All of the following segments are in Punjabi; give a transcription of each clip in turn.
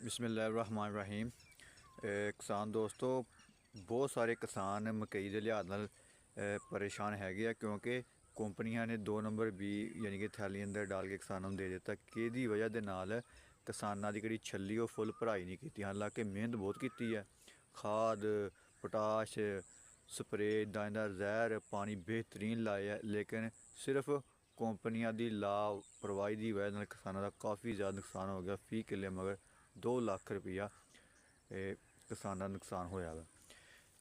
ਬਿਸਮਿਲ੍ਲਾਹਿਰਰਹਿਮਾਨਿਰਰਹੀਮ। ਕਿਸਾਨ ਦੋਸਤੋ, ਬਹੁਤ ਸਾਰੇ ਕਿਸਾਨ ਮਕਈ ਦੇ ਲਿਹਾਜ਼ ਨਾਲ ਪਰੇਸ਼ਾਨ ਹੈਗੇ ਆ, ਕਿਉਂਕਿ ਕੰਪਨੀਆਂ ਨੇ 2 ਨੰਬਰ ਬੀ ਯਾਨੀ ਕਿ ਥੈਲੀ ਅੰਦਰ ਡਾਲ ਕੇ ਕਿਸਾਨਾਂ ਨੂੰ ਦੇ ਦਿੱਤਾ। ਕਿਹਦੀ ਵਜ੍ਹਾ ਦੇ ਨਾਲ ਕਿਸਾਨਾਂ ਦੀ ਜਿਹੜੀ ਛੱਲੀ ਉਹ ਫੁੱਲ ਭਰਾਈ ਨਹੀਂ ਕੀਤੀ। ਹਾਲਾਂਕਿ ਮਿਹਨਤ ਬਹੁਤ ਕੀਤੀ ਹੈ, ਖਾਦ, ਪੋਟਾਸ਼, ਸਪਰੇ, ਇੱਦਾਂ ਦਾ ਜ਼ਹਿਰ ਪਾਣੀ ਬਿਹਤਰੀਨ ਲਾਇਆ, ਲੇਕਿਨ ਸਿਰਫ ਕੰਪਨੀਆਂ ਦੀ ਲਾਪਰਵਾਹੀ ਦੀ ਵਜ੍ਹਾ ਨਾਲ ਕਿਸਾਨਾਂ ਦਾ ਕਾਫੀ ਜ਼ਿਆਦਾ ਨੁਕਸਾਨ ਹੋ ਗਿਆ। ਫੀ ਕਿੱਲੇ ਮਗਰ 2 ਲੱਖ ਰੁਪਈਆ ਕਿਸਾਨਾਂ ਦਾ ਨੁਕਸਾਨ ਹੋਇਆ ਵਾ।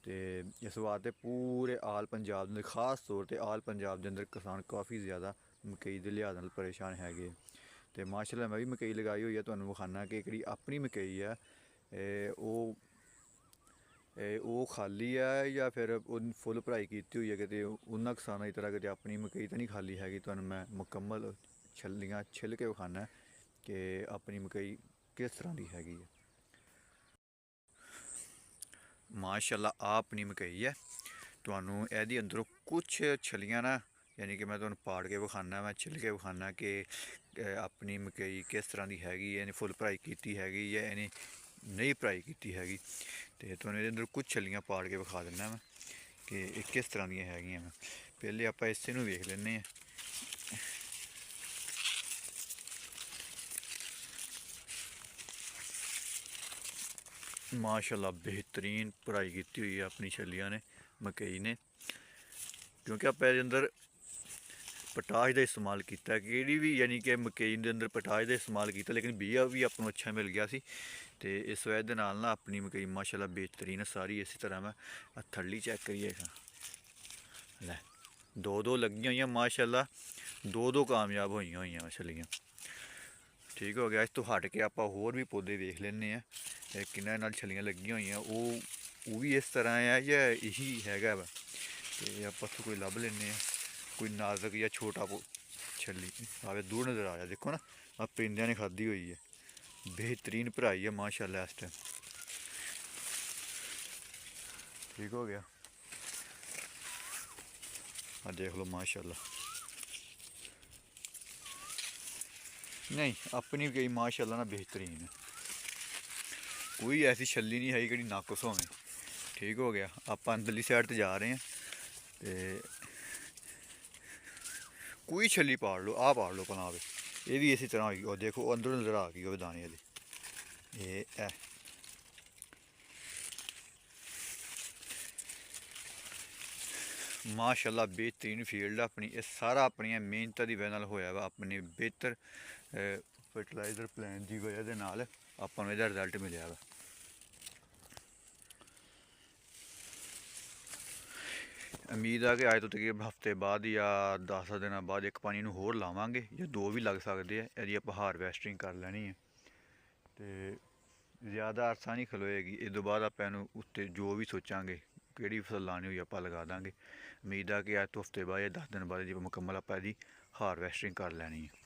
ਅਤੇ ਇਸ ਵਾਸਤੇ ਪੂਰੇ ਆਲ ਪੰਜਾਬ ਦੇ, ਖਾਸ ਤੌਰ 'ਤੇ ਆਲ ਪੰਜਾਬ ਦੇ ਅੰਦਰ ਕਿਸਾਨ ਕਾਫੀ ਜ਼ਿਆਦਾ ਮਕਈ ਦੇ ਲਿਹਾਜ਼ ਨਾਲ ਪਰੇਸ਼ਾਨ ਹੈਗੇ। ਅਤੇ ਮਾਸ਼ਾਅੱਲਾ ਮੈਂ ਵੀ ਮਕਈ ਲਗਾਈ ਹੋਈ ਹੈ। ਤੁਹਾਨੂੰ ਵਿਖਾਉਣਾ ਕਿ ਜਿਹੜੀ ਆਪਣੀ ਮਕਈ ਹੈ ਉਹ ਖਾਲੀ ਹੈ ਜਾਂ ਫਿਰ ਉਹ ਫੁੱਲ ਭਰਾਈ ਕੀਤੀ ਹੋਈ ਹੈ। ਕਿਤੇ ਉਹਨਾਂ ਕਿਸਾਨਾਂ ਦੀ ਤਰ੍ਹਾਂ ਕਿਤੇ ਆਪਣੀ ਮਕਈ ਤਾਂ ਨਹੀਂ ਖਾਲੀ ਹੈਗੀ। ਤੁਹਾਨੂੰ ਮੈਂ ਮੁਕੰਮਲ ਛੱਲੀਆਂ ਛਿੱਲ ਕੇ ਵਿਖਾਉਣਾ ਕਿ ਆਪਣੀ ਮਕਈ ਕਿਸ ਤਰ੍ਹਾਂ ਦੀ ਹੈਗੀ ਹੈ। ਮਾਸ਼ਾਅੱਲਾ ਆਹ ਆਪਣੀ ਮਕਈ ਹੈ। ਤੁਹਾਨੂੰ ਇਹਦੀ ਅੰਦਰੋਂ ਕੁਛ ਛੱਲੀਆਂ ਨਾ, ਯਾਨੀ ਕਿ ਮੈਂ ਤੁਹਾਨੂੰ ਪਾੜ ਕੇ ਵਿਖਾਉਣਾ, ਮੈਂ ਛਿੱਲ ਕੇ ਵਿਖਾਉਣਾ ਕਿ ਆਪਣੀ ਮਕਈ ਕਿਸ ਤਰ੍ਹਾਂ ਦੀ ਹੈਗੀ ਹੈ। ਇਹਨੇ ਫੁੱਲ ਭਰਾਈ ਕੀਤੀ ਹੈਗੀ ਜਾਂ ਇਹਨੇ ਨਹੀਂ ਭਰਾਈ ਕੀਤੀ ਹੈਗੀ। ਅਤੇ ਤੁਹਾਨੂੰ ਇਹਦੇ ਅੰਦਰ ਕੁਛ ਛੱਲੀਆਂ ਪਾੜ ਕੇ ਵਿਖਾ ਦਿੰਦਾ ਮੈਂ ਕਿ ਇਹ ਕਿਸ ਤਰ੍ਹਾਂ ਦੀਆਂ ਹੈਗੀਆਂ। ਮੈਂ ਪਹਿਲੇ ਆਪਾਂ ਇਸੇ ਨੂੰ ਵੇਖ ਲੈਂਦੇ ਹਾਂ। ਮਾਸ਼ਾਅੱਲਾ बेहतरीन ਭਰਾਈ ਕੀਤੀ ਹੋਈ ਹੈ ਆਪਣੀ ਛੱਲੀਆਂ ਨੇ, ਮਕਈ ਨੇ, ਕਿਉਂਕਿ ਆਪਾਂ ਇਹਦੇ ਅੰਦਰ ਪੋਟਾਸ਼ ਦਾ ਇਸਤੇਮਾਲ ਕੀਤਾ। ਕਿਹੜੀ ਵੀ ਯਾਨੀ ਕਿ ਮਕਈ ਦੇ ਅੰਦਰ ਪੋਟਾਸ਼ ਦਾ ਇਸਤੇਮਾਲ ਕੀਤਾ, ਲੇਕਿਨ ਬੀਆ ਵੀ ਆਪਾਂ ਨੂੰ ਅੱਛਾ ਮਿਲ ਗਿਆ ਸੀ। ਅਤੇ ਇਸ ਵਜ੍ਹਾ ਦੇ ਨਾਲ ਨਾ ਆਪਣੀ ਮਕਈ ਮਾਸ਼ਾਅੱਲਾ ਬਿਹਤਰੀਨ ਸਾਰੀ। ਇਸੇ ਤਰ੍ਹਾਂ ਮੈਂ ਥੱਲੀ ਚੈੱਕ ਕਰੀਏ, ਲੈ 2 ਲੱਗੀਆਂ ਹੋਈਆਂ ਮਾਸ਼ਾਅੱਲਾ, 2 ਕਾਮਯਾਬ ਹੋਈਆਂ ਛੱਲੀਆਂ। ਠੀਕ ਹੋ ਗਿਆ। ਇਸ ਤੋਂ ਹਟ ਕੇ ਆਪਾਂ ਹੋਰ ਵੀ ਪੌਦੇ ਵੇਖ ਲੈਂਦੇ ਹਾਂ ਕਿਹਨਾਂ ਨਾਲ ਛੱਲੀਆਂ ਲੱਗੀਆਂ ਹੋਈਆਂ। ਉਹ ਵੀ ਇਸ ਤਰ੍ਹਾਂ ਆ ਜਾਂ ਇਹੀ ਹੈਗਾ ਵਾ। ਅਤੇ ਆਪਾਂ ਉੱਥੋਂ ਕੋਈ ਲੱਭ ਲੈਂਦੇ ਹਾਂ, ਕੋਈ ਨਾਜ਼ੁਕ ਜਾਂ ਛੋਟਾ ਛੱਲੀ ਆਵੇ ਦੂਰ ਨਜ਼ਰ ਆ ਰਿਹਾ। ਦੇਖੋ ਨਾ, ਆਹ ਪਰਿੰਦਿਆਂ ਨੇ ਖਾਧੀ ਹੋਈ ਹੈ। ਬਿਹਤਰੀਨ ਭਰਾਈ ਹੈ ਮਾਸ਼ਾਅੱਲਾ ਇਸ ਟਾਈਮ। ਠੀਕ ਹੋ ਗਿਆ। ਆਹ ਦੇਖ ਲਓ ਮਾਸ਼ਾਅੱਲਾ। ਨਹੀਂ, ਆਪਣੀ ਵੀ ਗਈ ਮਾਸ਼ਾਅੱਲਾ ਨਾ ਬਿਹਤਰੀਨ ਹੈ। ਕੋਈ ਐਸੀ ਛੱਲੀ ਨਹੀਂ ਹੈਗੀ ਜਿਹੜੀ ਨਾਕੁਸ ਹੋਵੇ। ਠੀਕ ਹੋ ਗਿਆ। ਆਪਾਂ ਅੰਦਰਲੀ ਸਾਈਡ 'ਤੇ ਜਾ ਰਹੇ ਹਾਂ ਅਤੇ ਕੋਈ ਛੱਲੀ ਪਾੜ ਲਓ, ਆਹ ਪਾੜ ਲਓ ਭਲਾ। ਇਹ ਵੀ ਇਸੇ ਤਰ੍ਹਾਂ ਹੋਈ। ਉਹ ਦੇਖੋ ਅੰਦਰੋਂ ਨਜ਼ਰ ਆ ਗਈ ਉਹ ਦਾਣੇ ਇਹਦੇ। ਇਹ ਮਾਸ਼ਾਅੱਲਾ ਬਿਹਤਰੀਨ ਫੀਲਡ ਆਪਣੀ। ਇਹ ਸਾਰਾ ਆਪਣੀਆਂ ਮਿਹਨਤਾਂ ਦੀ ਵਜ੍ਹਾ ਨਾਲ ਹੋਇਆ ਵਾ। ਆਪਣੇ ਬਿਹਤਰ ਫਰਟੀਲਾਈਜ਼ਰ ਪਲਾਨ ਦੀ ਵਜ੍ਹਾ ਦੇ ਨਾਲ ਆਪਾਂ ਨੂੰ ਇਹਦਾ ਰਿਜ਼ਲਟ ਮਿਲਿਆ ਵਾ। ਉਮੀਦ ਆ ਕਿ ਅੱਜ ਤੋਂ ਤਕਰੀਬਨ ਹਫ਼ਤੇ ਬਾਅਦ ਜਾਂ 10 ਦਿਨਾਂ ਬਾਅਦ ਇੱਕ ਪਾਣੀ ਨੂੰ ਹੋਰ ਲਾਵਾਂਗੇ, ਜਾਂ 2 ਵੀ ਲੱਗ ਸਕਦੇ ਆ। ਇਹਦੀ ਆਪਾਂ ਹਾਰਵੈਸਟਿੰਗ ਕਰ ਲੈਣੀ ਹੈ ਅਤੇ ਜ਼ਿਆਦਾ ਅਰਸਾ ਨਹੀਂ ਖਲੋਏਗੀ। ਇਸ ਤੋਂ ਬਾਅਦ ਆਪਾਂ ਇਹਨੂੰ ਉੱਤੇ ਜੋ ਵੀ ਸੋਚਾਂਗੇ ਕਿਹੜੀ ਫਸਲ ਲਾਉਣੀ ਹੋਈ ਆਪਾਂ ਲਗਾ ਦਾਂਗੇ। ਉਮੀਦ ਆ ਕਿ ਅੱਜ ਤੋਂ ਹਫ਼ਤੇ ਬਾਅਦ ਜਾਂ 10 ਦਿਨ ਬਾਅਦ ਜੀ ਮੁਕੰਮਲ ਆਪਾਂ ਇਹਦੀ ਹਾਰਵੈਸਟਿੰਗ ਕਰ ਲੈਣੀ ਹੈ।